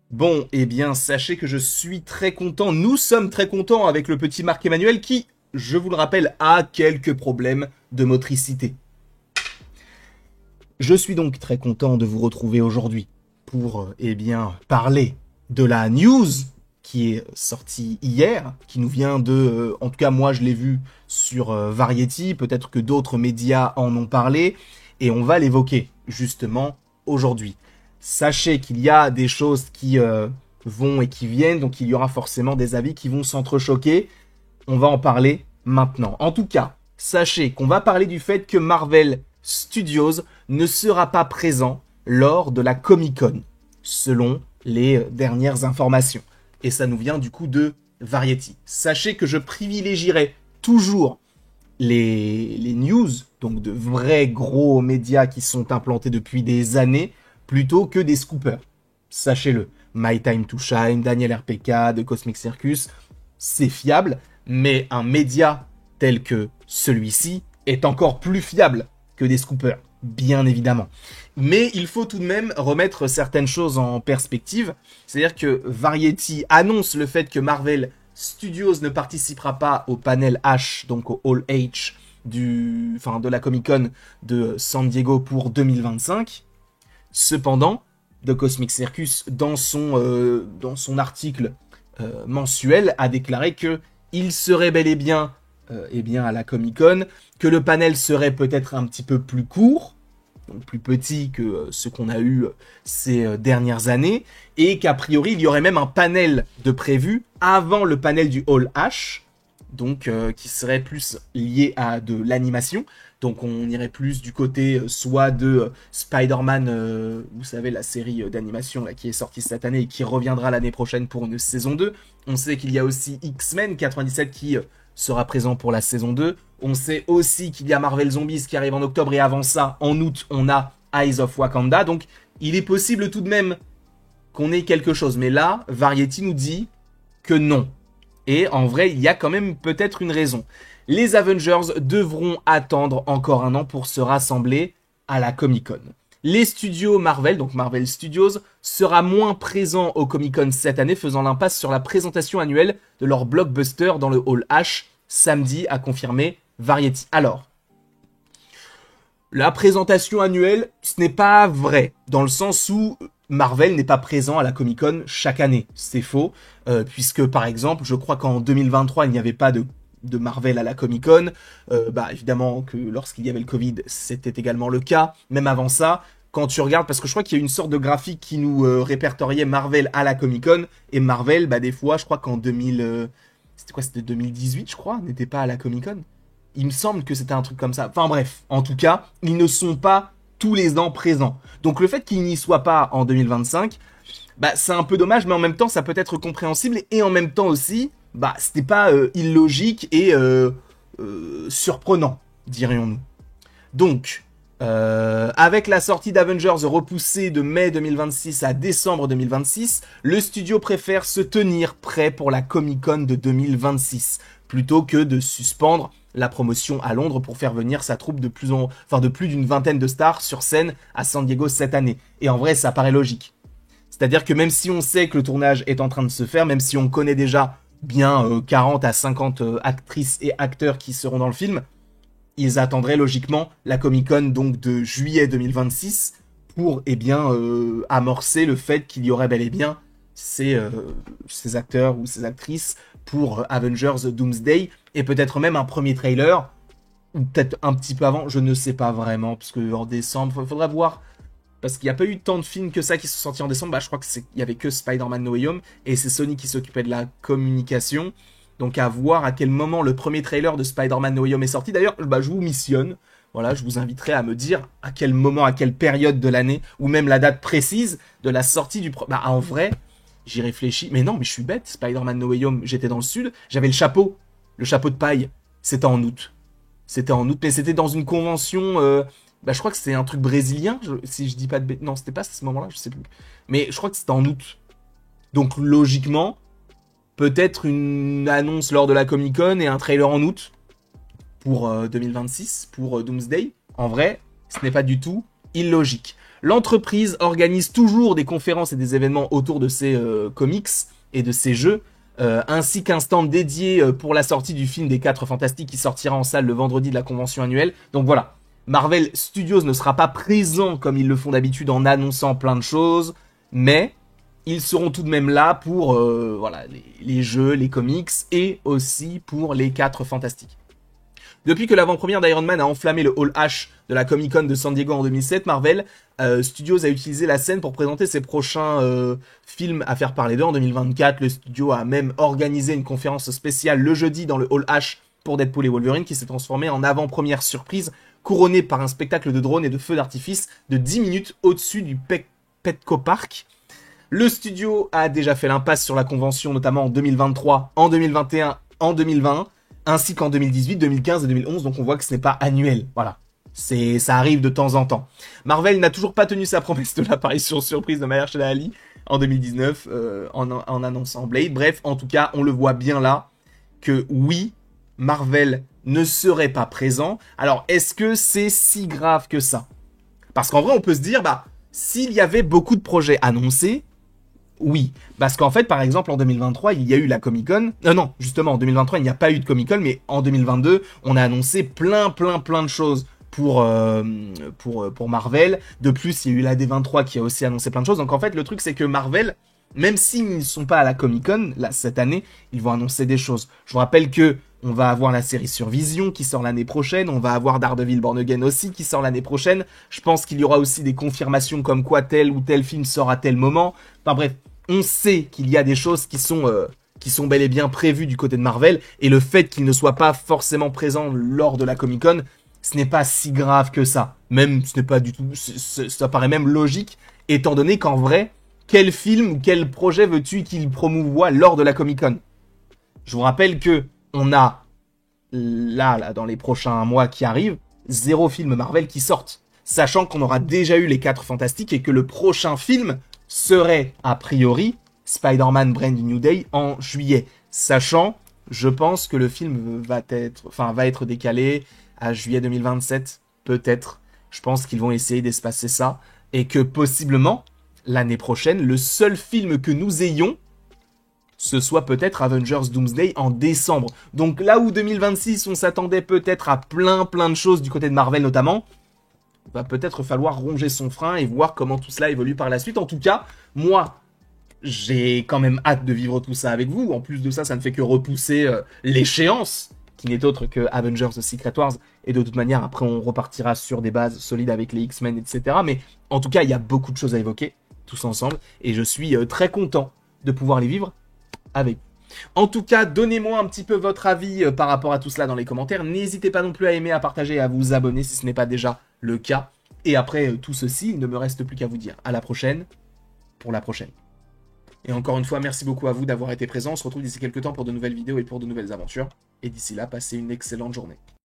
Bon, eh bien, sachez que je suis très content, nous sommes très contents avec le petit Marc-Emmanuel qui, je vous le rappelle, a quelques problèmes de motricité. Je suis donc très content de vous retrouver aujourd'hui pour, eh bien, parler de la news qui est sortie hier, qui nous vient de, en tout cas moi je l'ai vu sur Variety, peut-être que d'autres médias en ont parlé, et on va l'évoquer justement aujourd'hui. Sachez qu'il y a des choses qui vont et qui viennent, donc il y aura forcément des avis qui vont s'entrechoquer. On va en parler maintenant. En tout cas, sachez qu'on va parler du fait que Marvel Studios ne sera pas présent lors de la Comic-Con, selon les dernières informations. Et ça nous vient du coup de Variety. Sachez que je privilégierai toujours les news, donc de vrais gros médias qui sont implantés depuis des années, plutôt que des scoopers. Sachez-le. My Time to Shine, Daniel RPK, de Cosmic Circus, c'est fiable, mais un média tel que celui-ci est encore plus fiable que des scoopers, bien évidemment. Mais il faut tout de même remettre certaines choses en perspective. C'est-à-dire que Variety annonce le fait que Marvel Studios ne participera pas au panel H, donc au Hall H de la Comic-Con de San Diego pour 2025. Cependant, The Cosmic Circus, dans son article mensuel, a déclaré que il serait bel et bien, à la Comic-Con, que le panel serait peut-être un petit peu plus court, donc plus petit que ce qu'on a eu ces dernières années, et qu'a priori il y aurait même un panel de prévu avant le panel du Hall H, donc qui serait plus lié à de l'animation. Donc on irait plus du côté soit de Spider-Man, vous savez la série d'animation là qui est sortie cette année et qui reviendra l'année prochaine pour une saison 2. On sait qu'il y a aussi X-Men 97 qui sera présent pour la saison 2. On sait aussi qu'il y a Marvel Zombies qui arrive en octobre et avant ça, en août, on a Eyes of Wakanda. Donc il est possible tout de même qu'on ait quelque chose. Mais là, Variety nous dit que non. Et en vrai, il y a quand même peut-être une raison. Les Avengers devront attendre encore un an pour se rassembler à la Comic-Con. Les studios Marvel, donc Marvel Studios, sera moins présent au Comic-Con cette année, faisant l'impasse sur la présentation annuelle de leur blockbuster dans le Hall H, samedi, a confirmé Variety. Alors, la présentation annuelle, ce n'est pas vrai, dans le sens où Marvel n'est pas présent à la Comic-Con chaque année. C'est faux, puisque par exemple, je crois qu'en 2023, il n'y avait pas de Marvel à la Comic-Con. Évidemment que lorsqu'il y avait le Covid, c'était également le cas. Même avant ça, quand tu regardes, parce que je crois qu'il y a une sorte de graphique qui nous répertoriait Marvel à la Comic-Con, et Marvel, des fois, je crois qu'en 2000... c'était 2018, je crois, n'était pas à la Comic-Con. Il me semble que c'était un truc comme ça. Enfin bref, en tout cas, ils ne sont pas tous les ans présents. Donc le fait qu'ils n'y soient pas en 2025, c'est un peu dommage, mais en même temps, ça peut être compréhensible. Et en même temps aussi, c'était pas illogique et surprenant, dirions-nous. Donc, avec la sortie d'Avengers repoussée de mai 2026 à décembre 2026, le studio préfère se tenir prêt pour la Comic-Con de 2026, plutôt que de suspendre la promotion à Londres pour faire venir sa troupe de plus d'une vingtaine de stars sur scène à San Diego cette année. Et en vrai, ça paraît logique. C'est-à-dire que même si on sait que le tournage est en train de se faire, même si on connaît déjà bien 40 à 50 actrices et acteurs qui seront dans le film, ils attendraient logiquement la Comic-Con donc de juillet 2026 pour amorcer le fait qu'il y aurait bel et bien ces acteurs ou ces actrices pour Avengers Doomsday et peut-être même un premier trailer ou peut-être un petit peu avant, je ne sais pas vraiment parce que en décembre, il faudra voir parce qu'il n'y a pas eu tant de films que ça qui sont sortis en décembre. Je crois qu'il y avait que Spider-Man No Way Home et c'est Sony qui s'occupait de la communication. Donc à voir à quel moment le premier trailer de Spider-Man No Way Home est sorti. D'ailleurs, je vous missionne. Voilà, je vous inviterai à me dire à quel moment, à quelle période de l'année, ou même la date précise de la sortie du... en vrai, j'y réfléchis. Mais non, mais je suis bête. Spider-Man No Way Home, j'étais dans le sud. J'avais le chapeau de paille. C'était en août. Mais c'était dans une convention... je crois que c'était un truc brésilien, si je dis pas de bêtises. Non, c'était pas à ce moment-là, je sais plus. Mais je crois que c'était en août. Donc logiquement, peut-être une annonce lors de la Comic-Con et un trailer en août pour 2026, pour Doomsday. En vrai, ce n'est pas du tout illogique. L'entreprise organise toujours des conférences et des événements autour de ces comics et de ces jeux, ainsi qu'un stand dédié pour la sortie du film des 4 Fantastiques qui sortira en salle le vendredi de la convention annuelle. Donc voilà, Marvel Studios ne sera pas présent comme ils le font d'habitude en annonçant plein de choses, mais ils seront tout de même là pour voilà, les jeux, les comics et aussi pour les 4 Fantastiques. Depuis que l'avant-première d'Iron Man a enflammé le Hall H de la Comic-Con de San Diego en 2007, Marvel Studios a utilisé la scène pour présenter ses prochains films à faire parler d'eux. En 2024, le studio a même organisé une conférence spéciale le jeudi dans le Hall H pour Deadpool et Wolverine qui s'est transformé en avant-première surprise couronnée par un spectacle de drones et de feux d'artifice de 10 minutes au-dessus du Petco Park. Le studio a déjà fait l'impasse sur la convention, notamment en 2023, en 2021, en 2020, ainsi qu'en 2018, 2015 et 2011, donc on voit que ce n'est pas annuel, voilà. Ça arrive de temps en temps. Marvel n'a toujours pas tenu sa promesse de l'apparition surprise de Mahershala Ali en 2019, en annonçant Blade. Bref, en tout cas, on le voit bien là, que oui, Marvel ne serait pas présent. Alors, est-ce que c'est si grave que ça? Parce qu'en vrai, on peut se dire, bah, s'il y avait beaucoup de projets annoncés, oui, parce qu'en fait, par exemple, en 2023, il y a eu la Comic-Con. Non, justement, en 2023, il n'y a pas eu de Comic-Con, mais en 2022, on a annoncé plein de choses pour Marvel. De plus, il y a eu la D23 qui a aussi annoncé plein de choses. Donc en fait, le truc, c'est que Marvel, même s'ils ne sont pas à la Comic-Con, là, cette année, ils vont annoncer des choses. Je vous rappelle que on va avoir la série sur Vision qui sort l'année prochaine. On va avoir Daredevil Born Again aussi qui sort l'année prochaine. Je pense qu'il y aura aussi des confirmations comme quoi tel ou tel film sort à tel moment. Enfin bref, on sait qu'il y a des choses qui sont bel et bien prévues du côté de Marvel. Et le fait qu'ils ne soient pas forcément présents lors de la Comic-Con, ce n'est pas si grave que ça. Même, ce n'est pas du tout... Ça paraît même logique, étant donné qu'en vrai, quel film ou quel projet veux-tu qu'il promouvoie lors de la Comic-Con? Je vous rappelle que on a, là, dans les prochains mois qui arrivent, 0 film Marvel qui sortent. Sachant qu'on aura déjà eu les 4 Fantastiques et que le prochain film serait, a priori, Spider-Man Brand New Day en juillet. Sachant, je pense que le film va être décalé à juillet 2027, peut-être. Je pense qu'ils vont essayer d'espacer ça. Et que possiblement, l'année prochaine, le seul film que nous ayons, ce soit peut-être Avengers Doomsday en décembre. Donc là où 2026, on s'attendait peut-être à plein de choses du côté de Marvel notamment, va peut-être falloir ronger son frein et voir comment tout cela évolue par la suite. En tout cas, moi, j'ai quand même hâte de vivre tout ça avec vous. En plus de ça, ça ne fait que repousser l'échéance, qui n'est autre que Avengers The Secret Wars. Et de toute manière, après, on repartira sur des bases solides avec les X-Men, etc. Mais en tout cas, il y a beaucoup de choses à évoquer, tous ensemble. Et je suis très content de pouvoir les vivre avec vous. En tout cas, donnez-moi un petit peu votre avis par rapport à tout cela dans les commentaires. N'hésitez pas non plus à aimer, à partager et à vous abonner si ce n'est pas déjà le cas. Et après tout ceci, il ne me reste plus qu'à vous dire à la prochaine pour la prochaine. Et encore une fois, merci beaucoup à vous d'avoir été présents. On se retrouve d'ici quelques temps pour de nouvelles vidéos et pour de nouvelles aventures. Et d'ici là, passez une excellente journée.